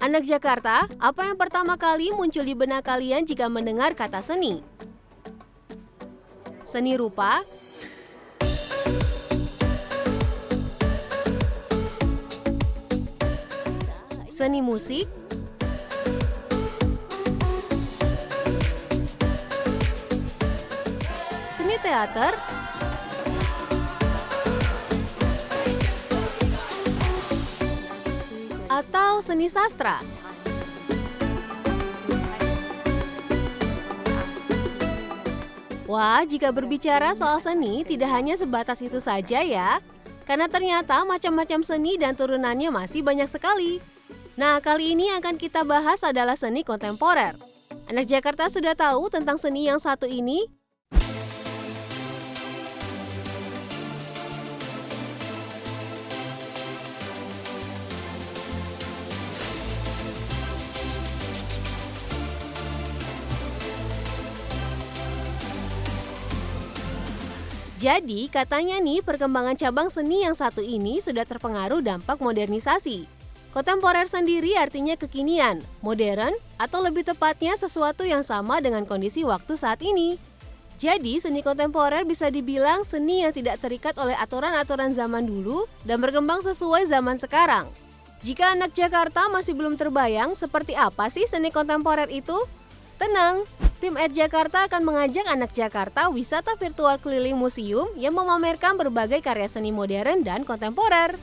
Anak Jakarta, apa yang pertama kali muncul di benak kalian jika mendengar kata seni? Seni rupa, seni musik, seni teater, atau seni sastra? Wah, jika berbicara soal seni, tidak hanya sebatas itu saja ya. Karena ternyata macam-macam seni dan turunannya masih banyak sekali. Nah, kali ini yang akan kita bahas adalah seni kontemporer. Anak Jakarta sudah tahu tentang seni yang satu ini? Jadi, katanya nih perkembangan cabang seni yang satu ini sudah terpengaruh dampak modernisasi. Kontemporer sendiri artinya kekinian, modern, atau lebih tepatnya sesuatu yang sama dengan kondisi waktu saat ini. Jadi, seni kontemporer bisa dibilang seni yang tidak terikat oleh aturan-aturan zaman dulu dan berkembang sesuai zaman sekarang. Jika anak Jakarta masih belum terbayang seperti apa sih seni kontemporer itu? Tenang, tim Jakarta akan mengajak anak Jakarta wisata virtual keliling museum yang memamerkan berbagai karya seni modern dan kontemporer.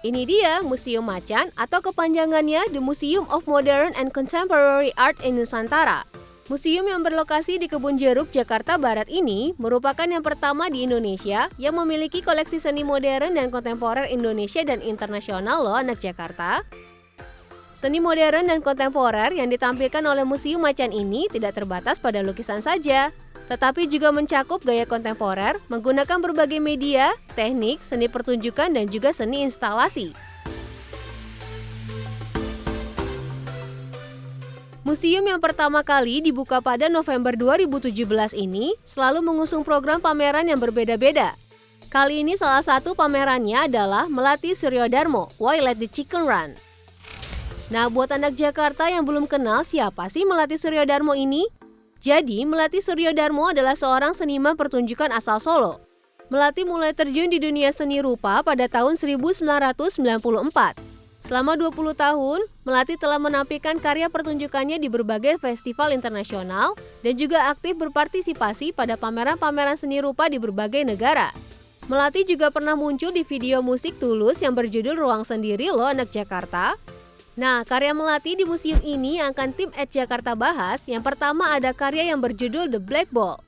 Ini dia Museum Macan atau kepanjangannya The Museum of Modern and Contemporary Art in Nusantara. Museum yang berlokasi di Kebun Jeruk, Jakarta Barat ini merupakan yang pertama di Indonesia yang memiliki koleksi seni modern dan kontemporer Indonesia dan internasional loh anak Jakarta. Seni modern dan kontemporer yang ditampilkan oleh Museum Macan ini tidak terbatas pada lukisan saja, tetapi juga mencakup gaya kontemporer menggunakan berbagai media, teknik, seni pertunjukan, dan juga seni instalasi. Museum yang pertama kali dibuka pada November 2017 ini selalu mengusung program pameran yang berbeda-beda. Kali ini salah satu pamerannya adalah Melati Suryodarmo, Why Let the Chicken Run. Nah, buat anak Jakarta yang belum kenal siapa sih Melati Suryodarmo ini? Jadi, Melati Suryodarmo adalah seorang seniman pertunjukan asal Solo. Melati mulai terjun di dunia seni rupa pada tahun 1994. Selama 20 tahun, Melati telah menampilkan karya pertunjukannya di berbagai festival internasional dan juga aktif berpartisipasi pada pameran-pameran seni rupa di berbagai negara. Melati juga pernah muncul di video musik Tulus yang berjudul Ruang Sendiri loh anak Jakarta. Nah, karya Melati di museum ini yang akan tim Jakarta bahas. Yang pertama ada karya yang berjudul The Black Ball.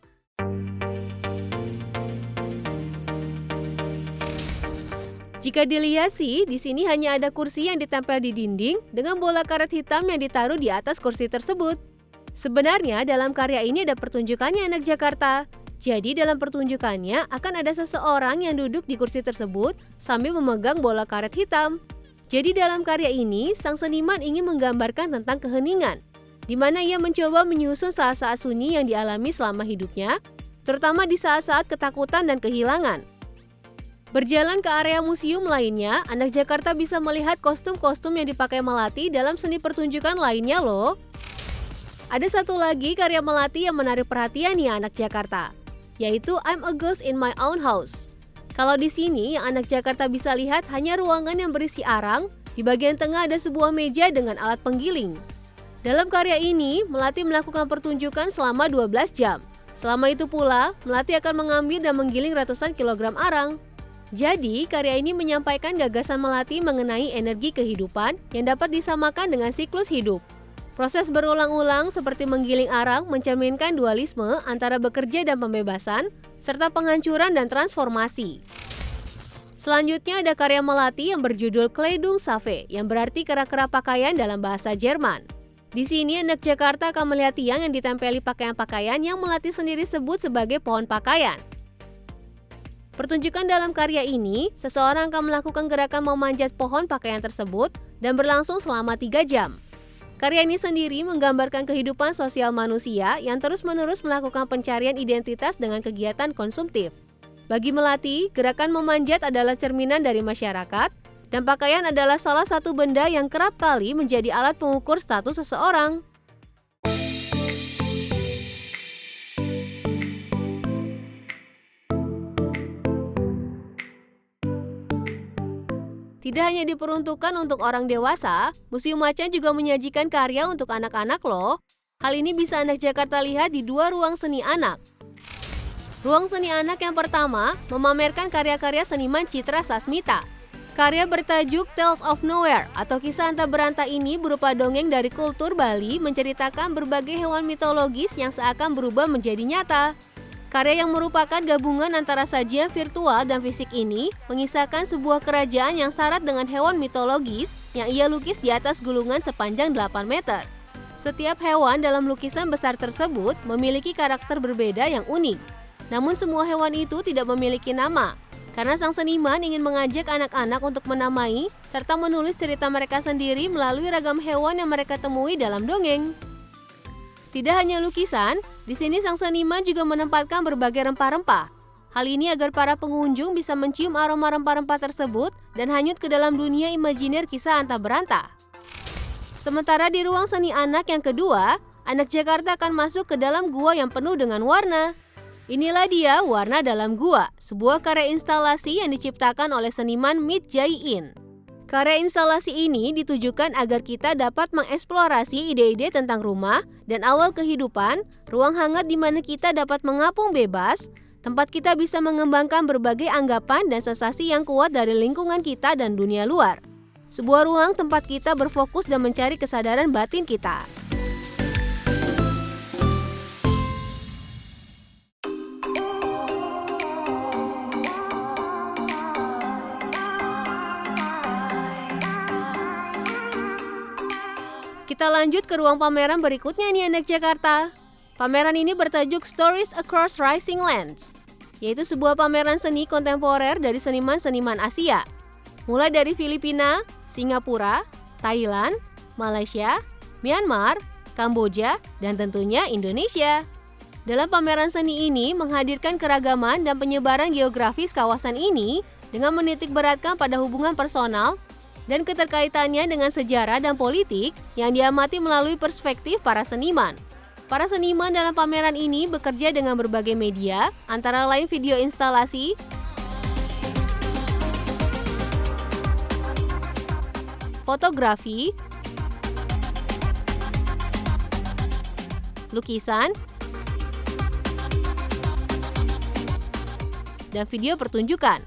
Jika dilihat sih, di sini hanya ada kursi yang ditempel di dinding dengan bola karet hitam yang ditaruh di atas kursi tersebut. Sebenarnya dalam karya ini ada pertunjukannya anak Jakarta. Jadi dalam pertunjukannya akan ada seseorang yang duduk di kursi tersebut sambil memegang bola karet hitam. Jadi dalam karya ini, sang seniman ingin menggambarkan tentang keheningan, di mana ia mencoba menyusun saat-saat sunyi yang dialami selama hidupnya, terutama di saat-saat ketakutan dan kehilangan. Berjalan ke area museum lainnya, anak Jakarta bisa melihat kostum-kostum yang dipakai Melati dalam seni pertunjukan lainnya loh. Ada satu lagi karya Melati yang menarik perhatian ya anak Jakarta, yaitu I'm a Ghost in My Own House. Kalau di sini, yang anak Jakarta bisa lihat hanya ruangan yang berisi arang, di bagian tengah ada sebuah meja dengan alat penggiling. Dalam karya ini, Melati melakukan pertunjukan selama 12 jam. Selama itu pula, Melati akan mengambil dan menggiling ratusan kilogram arang. Jadi, karya ini menyampaikan gagasan Melati mengenai energi kehidupan yang dapat disamakan dengan siklus hidup. Proses berulang-ulang seperti menggiling arang mencerminkan dualisme antara bekerja dan pembebasan, serta penghancuran dan transformasi. Selanjutnya ada karya Melati yang berjudul Kleidung Safe, yang berarti kera-kera pakaian dalam bahasa Jerman. Di sini anak Jakarta akan melihat tiang yang ditempeli pakaian-pakaian yang melatih sendiri sebut sebagai pohon pakaian. Pertunjukan dalam karya ini, seseorang akan melakukan gerakan memanjat pohon pakaian tersebut dan berlangsung selama 3 jam. Karya ini sendiri menggambarkan kehidupan sosial manusia yang terus-menerus melakukan pencarian identitas dengan kegiatan konsumtif. Bagi Melati, gerakan memanjat adalah cerminan dari masyarakat, dan pakaian adalah salah satu benda yang kerap kali menjadi alat pengukur status seseorang. Tidak hanya diperuntukkan untuk orang dewasa, Museum Macan juga menyajikan karya untuk anak-anak loh. Hal ini bisa anak Jakarta lihat di 2 ruang seni anak. Ruang seni anak yang pertama memamerkan karya-karya seniman Citra Sasmita. Karya bertajuk Tales of Nowhere atau kisah anta beranta ini berupa dongeng dari kultur Bali menceritakan berbagai hewan mitologis yang seakan berubah menjadi nyata. Karya yang merupakan gabungan antara sajian virtual dan fisik ini mengisahkan sebuah kerajaan yang syarat dengan hewan mitologis yang ia lukis di atas gulungan sepanjang 8 meter. Setiap hewan dalam lukisan besar tersebut memiliki karakter berbeda yang unik. Namun semua hewan itu tidak memiliki nama, karena sang seniman ingin mengajak anak-anak untuk menamai serta menulis cerita mereka sendiri melalui ragam hewan yang mereka temui dalam dongeng. Tidak hanya lukisan, di sini sang seniman juga menempatkan berbagai rempah-rempah. Hal ini agar para pengunjung bisa mencium aroma rempah-rempah tersebut dan hanyut ke dalam dunia imajiner kisah anta beranta. Sementara di ruang seni anak yang kedua, anak Jakarta akan masuk ke dalam gua yang penuh dengan warna. Inilah dia Warna Dalam Gua, sebuah karya instalasi yang diciptakan oleh seniman Mit Jae-in. Karya instalasi ini ditujukan agar kita dapat mengeksplorasi ide-ide tentang rumah dan awal kehidupan, ruang hangat di mana kita dapat mengapung bebas, tempat kita bisa mengembangkan berbagai anggapan dan sensasi yang kuat dari lingkungan kita dan dunia luar. Sebuah ruang tempat kita berfokus dan mencari kesadaran batin kita. Kita lanjut ke ruang pameran berikutnya nih anak Jakarta. Pameran ini bertajuk Stories Across Rising Lands, yaitu sebuah pameran seni kontemporer dari seniman-seniman Asia. Mulai dari Filipina, Singapura, Thailand, Malaysia, Myanmar, Kamboja, dan tentunya Indonesia. Dalam pameran seni ini menghadirkan keragaman dan penyebaran geografis kawasan ini dengan menitik beratkan pada hubungan personal dan keterkaitannya dengan sejarah dan politik yang diamati melalui perspektif para seniman. Para seniman dalam pameran ini bekerja dengan berbagai media, antara lain video instalasi, fotografi, lukisan, dan video pertunjukan.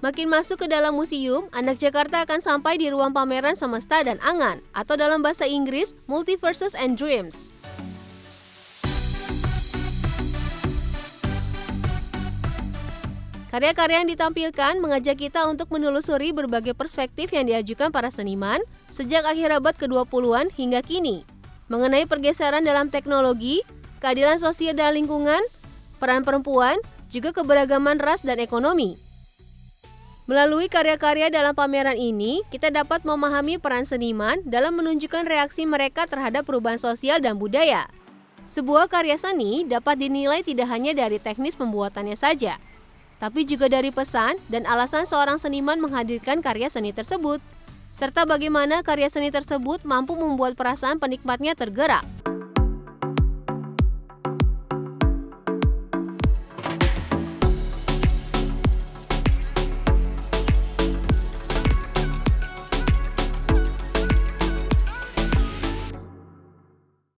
Makin masuk ke dalam museum, anak Jakarta akan sampai di ruang pameran semesta dan angan, atau dalam bahasa Inggris, Multiverses and Dreams. Karya-karya yang ditampilkan mengajak kita untuk menelusuri berbagai perspektif yang diajukan para seniman sejak akhir abad ke-20-an hingga kini, mengenai pergeseran dalam teknologi, keadilan sosial dan lingkungan, peran perempuan, juga keberagaman ras dan ekonomi. Melalui karya-karya dalam pameran ini, kita dapat memahami peran seniman dalam menunjukkan reaksi mereka terhadap perubahan sosial dan budaya. Sebuah karya seni dapat dinilai tidak hanya dari teknis pembuatannya saja, tapi juga dari pesan dan alasan seorang seniman menghadirkan karya seni tersebut, serta bagaimana karya seni tersebut mampu membuat perasaan penikmatnya tergerak.